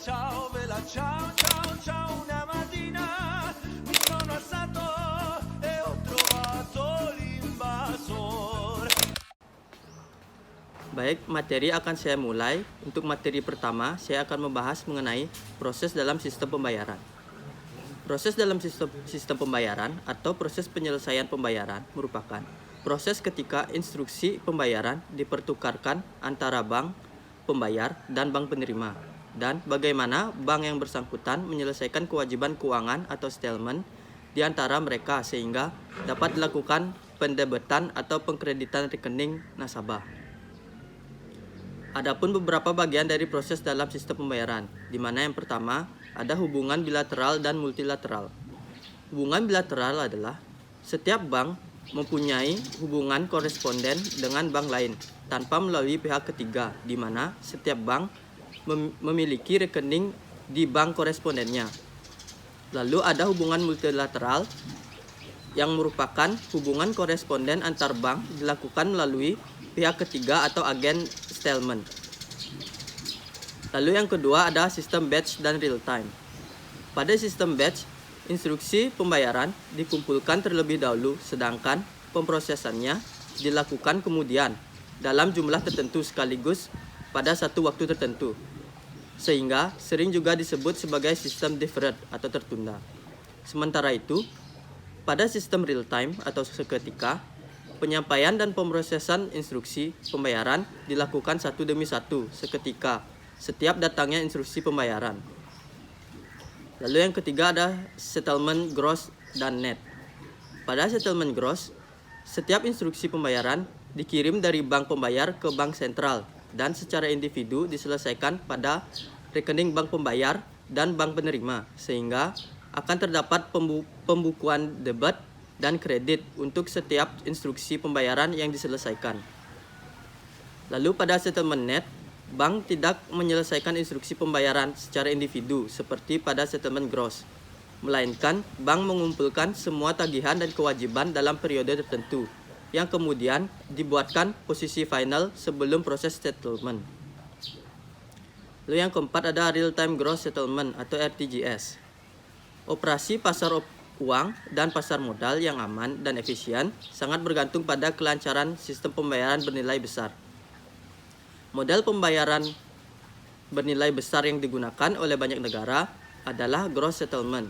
ciao, bella ciao, ciao, ciao, una mattina mi sono alzato e ho trovato l'invasor. Baik, materi akan saya mulai. Untuk materi pertama, saya akan membahas mengenai proses dalam sistem pembayaran. Proses dalam sistem pembayaran atau proses penyelesaian pembayaran merupakan proses ketika instruksi pembayaran dipertukarkan antara bank pembayar dan bank penerima, dan bagaimana bank yang bersangkutan menyelesaikan kewajiban keuangan atau settlement di antara mereka sehingga dapat dilakukan pendebetan atau pengkreditan rekening nasabah. Adapun beberapa bagian dari proses dalam sistem pembayaran, di mana yang pertama ada hubungan bilateral dan multilateral. Hubungan bilateral adalah setiap bank mempunyai hubungan koresponden dengan bank lain tanpa melalui pihak ketiga, di mana setiap bank memiliki rekening di bank korespondennya. Lalu ada hubungan multilateral yang merupakan hubungan koresponden antar bank dilakukan melalui pihak ketiga atau agen settlement. Lalu yang kedua ada sistem batch dan real time. Pada sistem batch, instruksi pembayaran dikumpulkan terlebih dahulu sedangkan pemrosesannya dilakukan kemudian dalam jumlah tertentu sekaligus pada satu waktu tertentu. Sehingga sering juga disebut sebagai sistem deferred atau tertunda. Sementara itu, pada sistem real time atau seketika, penyampaian dan pemrosesan instruksi pembayaran dilakukan satu demi satu seketika setiap datangnya instruksi pembayaran. Lalu yang ketiga ada settlement gross dan net. Pada settlement gross, setiap instruksi pembayaran dikirim dari bank pembayar ke bank sentral dan secara individu diselesaikan pada rekening bank pembayar dan bank penerima sehingga akan terdapat pembukuan debit dan kredit untuk setiap instruksi pembayaran yang diselesaikan. Lalu pada settlement net, bank tidak menyelesaikan instruksi pembayaran secara individu seperti pada settlement gross, melainkan bank mengumpulkan semua tagihan dan kewajiban dalam periode tertentu yang kemudian dibuatkan posisi final sebelum proses settlement. Lalu yang keempat ada real time gross settlement atau RTGS. Operasi pasar uang dan pasar modal yang aman dan efisien sangat bergantung pada kelancaran sistem pembayaran bernilai besar. Model pembayaran bernilai besar yang digunakan oleh banyak negara adalah gross settlement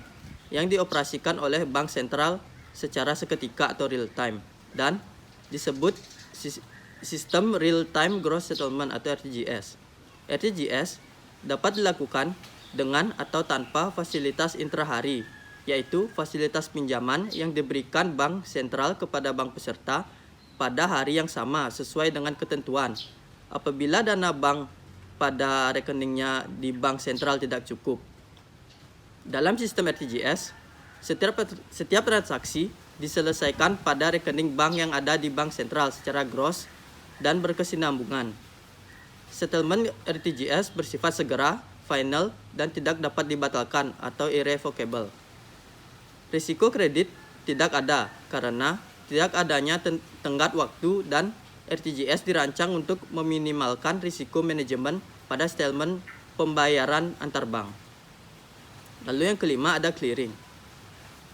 yang dioperasikan oleh bank sentral secara seketika atau real time dan disebut sistem real time gross settlement atau RTGS. RTGS dapat dilakukan dengan atau tanpa fasilitas intrahari, yaitu fasilitas pinjaman yang diberikan bank sentral kepada bank peserta pada hari yang sama sesuai dengan ketentuan. Apabila dana bank pada rekeningnya di bank sentral tidak cukup. Dalam sistem RTGS, setiap transaksi diselesaikan pada rekening bank yang ada di bank sentral secara gross dan berkesinambungan. Settlement RTGS bersifat segera, final, dan tidak dapat dibatalkan atau irrevocable. Risiko kredit tidak ada karena tidak adanya tenggat waktu dan RTGS dirancang untuk meminimalkan risiko manajemen pada settlement pembayaran antar bank. Lalu yang kelima ada clearing.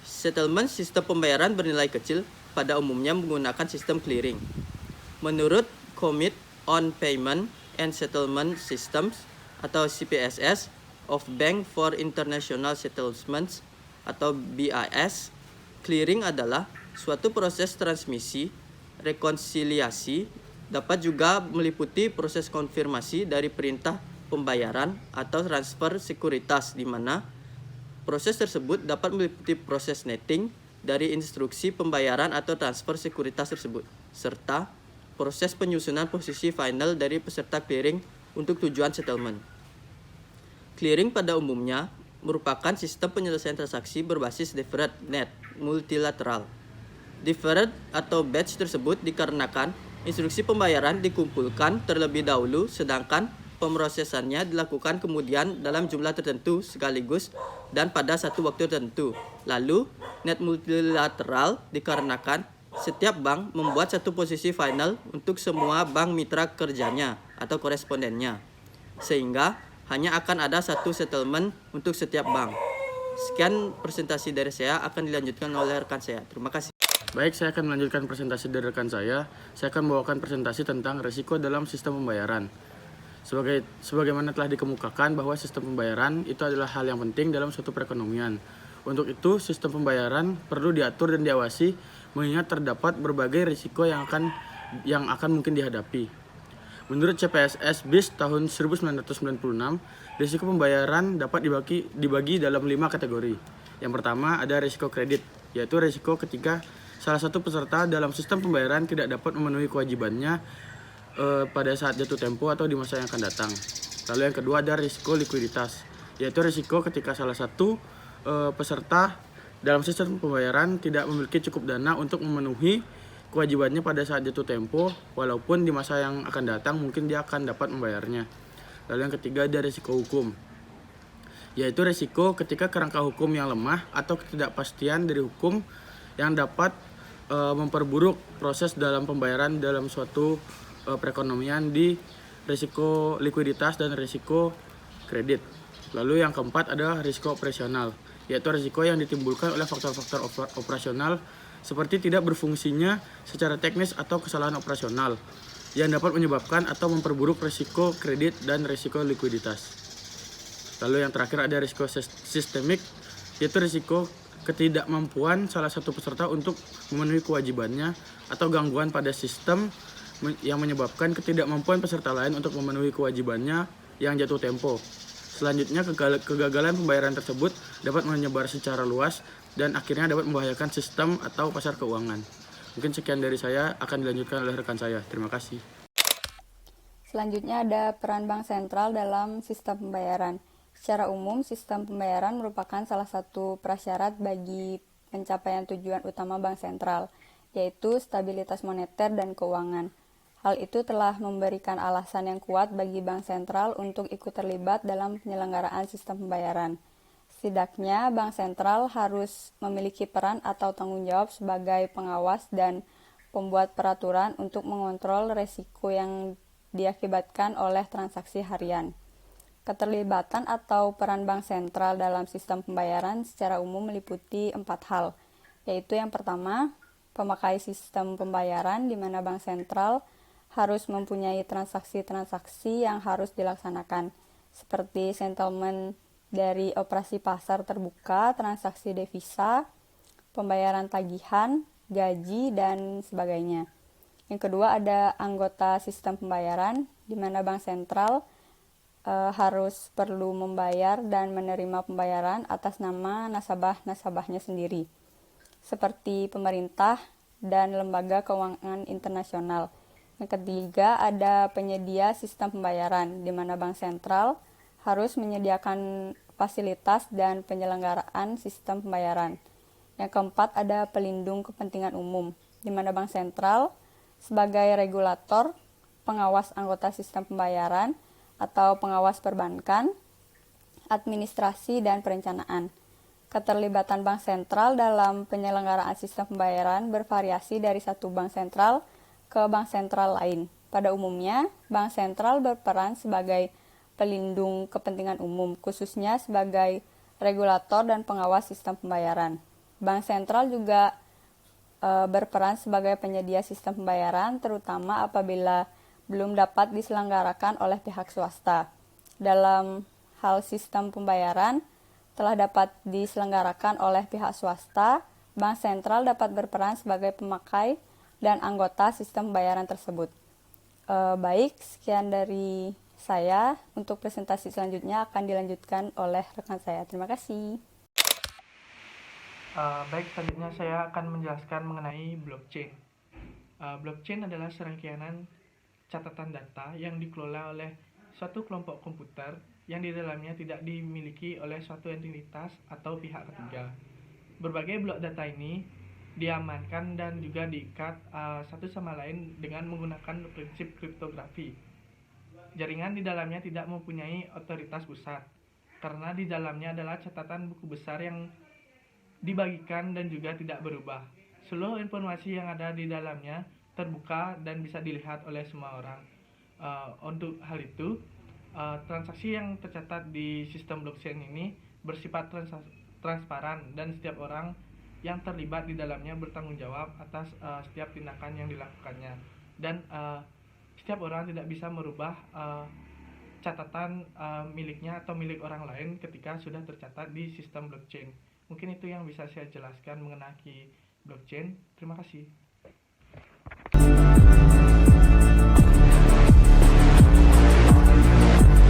Settlement sistem pembayaran bernilai kecil pada umumnya menggunakan sistem clearing. Menurut Commit on Payment and Settlement Systems atau CPSS of Bank for International Settlements atau BIS, clearing adalah suatu proses transmisi, rekonsiliasi, dapat juga meliputi proses konfirmasi dari perintah pembayaran atau transfer sekuritas di mana proses tersebut dapat meliputi proses netting dari instruksi pembayaran atau transfer sekuritas tersebut serta proses penyusunan posisi final dari peserta clearing untuk tujuan settlement. Clearing pada umumnya merupakan sistem penyelesaian transaksi berbasis deferred net multilateral. Deferred atau batch tersebut dikarenakan instruksi pembayaran dikumpulkan terlebih dahulu sedangkan pemrosesannya dilakukan kemudian dalam jumlah tertentu sekaligus dan pada satu waktu tertentu. Lalu, net multilateral dikarenakan setiap bank membuat satu posisi final untuk semua bank mitra kerjanya atau korespondennya. Sehingga hanya akan ada satu settlement untuk setiap bank. Sekian presentasi dari saya, akan dilanjutkan oleh rekan saya. Terima kasih. Baik, saya akan melanjutkan presentasi dari rekan saya. Saya akan membawakan presentasi tentang risiko dalam sistem pembayaran. Sebagaimana telah dikemukakan bahwa sistem pembayaran itu adalah hal yang penting dalam suatu perekonomian. Untuk itu, sistem pembayaran perlu diatur dan diawasi mengingat terdapat berbagai risiko yang akan mungkin dihadapi. Menurut CPSS BIS tahun 1996, risiko pembayaran dapat dibagi dalam 5 kategori. Yang pertama ada risiko kredit, yaitu risiko ketika salah satu peserta dalam sistem pembayaran tidak dapat memenuhi kewajibannya pada saat jatuh tempo atau di masa yang akan datang. Lalu yang kedua ada risiko likuiditas, yaitu risiko ketika salah satu peserta dalam sistem pembayaran tidak memiliki cukup dana untuk memenuhi kewajibannya pada saat jatuh tempo, walaupun di masa yang akan datang mungkin dia akan dapat membayarnya. Lalu yang ketiga ada risiko hukum, yaitu risiko ketika kerangka hukum yang lemah atau ketidakpastian dari hukum yang dapat memperburuk proses dalam pembayaran dalam suatu perekonomian di risiko likuiditas dan risiko kredit. Lalu yang keempat ada risiko operasional, yaitu risiko yang ditimbulkan oleh faktor-faktor operasional seperti tidak berfungsinya secara teknis atau kesalahan operasional yang dapat menyebabkan atau memperburuk risiko kredit dan risiko likuiditas. Lalu yang terakhir ada risiko sistemik, yaitu risiko ketidakmampuan salah satu peserta untuk memenuhi kewajibannya atau gangguan pada sistem yang menyebabkan ketidakmampuan peserta lain untuk memenuhi kewajibannya yang jatuh tempo. Selanjutnya, kegagalan pembayaran tersebut dapat menyebar secara luas dan akhirnya dapat membahayakan sistem atau pasar keuangan. Mungkin sekian dari saya, akan dilanjutkan oleh rekan saya. Terima kasih. Selanjutnya ada peran bank sentral dalam sistem pembayaran. Secara umum, sistem pembayaran merupakan salah satu prasyarat bagi pencapaian tujuan utama bank sentral, yaitu stabilitas moneter dan keuangan. Hal itu telah memberikan alasan yang kuat bagi bank sentral untuk ikut terlibat dalam penyelenggaraan sistem pembayaran. Setidaknya, bank sentral harus memiliki peran atau tanggung jawab sebagai pengawas dan pembuat peraturan untuk mengontrol risiko yang diakibatkan oleh transaksi harian. Keterlibatan atau peran bank sentral dalam sistem pembayaran secara umum meliputi 4 hal, yaitu yang pertama, pemakai sistem pembayaran di mana bank sentral harus mempunyai transaksi-transaksi yang harus dilaksanakan, seperti settlement dari operasi pasar terbuka, transaksi devisa, pembayaran tagihan, gaji, dan sebagainya. Yang kedua ada anggota sistem pembayaran, di mana bank sentral harus perlu membayar dan menerima pembayaran atas nama nasabah-nasabahnya sendiri, seperti pemerintah dan lembaga keuangan internasional. Yang ketiga ada penyedia sistem pembayaran, di mana bank sentral harus menyediakan fasilitas dan penyelenggaraan sistem pembayaran. Yang keempat ada pelindung kepentingan umum, di mana bank sentral sebagai regulator, pengawas anggota sistem pembayaran, atau pengawas perbankan, administrasi, dan perencanaan. Keterlibatan bank sentral dalam penyelenggaraan sistem pembayaran bervariasi dari satu bank sentral ke bank sentral lain. Pada umumnya, bank sentral berperan sebagai pelindung kepentingan umum, khususnya sebagai regulator dan pengawas sistem pembayaran. Bank sentral juga berperan sebagai penyedia sistem pembayaran, terutama apabila belum dapat diselenggarakan oleh pihak swasta. Dalam hal sistem pembayaran telah dapat diselenggarakan oleh pihak swasta, bank sentral dapat berperan sebagai pemakai dan anggota sistem pembayaran tersebut. Baik, sekian dari saya. Untuk presentasi selanjutnya akan dilanjutkan oleh rekan saya. Terima kasih. Baik, selanjutnya saya akan menjelaskan mengenai blockchain. Blockchain adalah serangkaian catatan data yang dikelola oleh suatu kelompok komputer yang di dalamnya tidak dimiliki oleh suatu entitas atau pihak ketiga. Berbagai blok data ini diamankan dan juga diikat satu sama lain dengan menggunakan prinsip kriptografi. Jaringan di dalamnya tidak mempunyai otoritas pusat, karena di dalamnya adalah catatan buku besar yang dibagikan dan juga tidak berubah. Seluruh informasi yang ada di dalamnya terbuka dan bisa dilihat oleh semua orang. Untuk hal itu, Transaksi yang tercatat di sistem blockchain ini bersifat transparan dan setiap orang yang terlibat di dalamnya bertanggung jawab atas setiap tindakan yang dilakukannya, dan setiap orang tidak bisa merubah catatan miliknya atau milik orang lain ketika sudah tercatat di sistem blockchain. Mungkin itu yang bisa saya jelaskan mengenai blockchain. Terima kasih.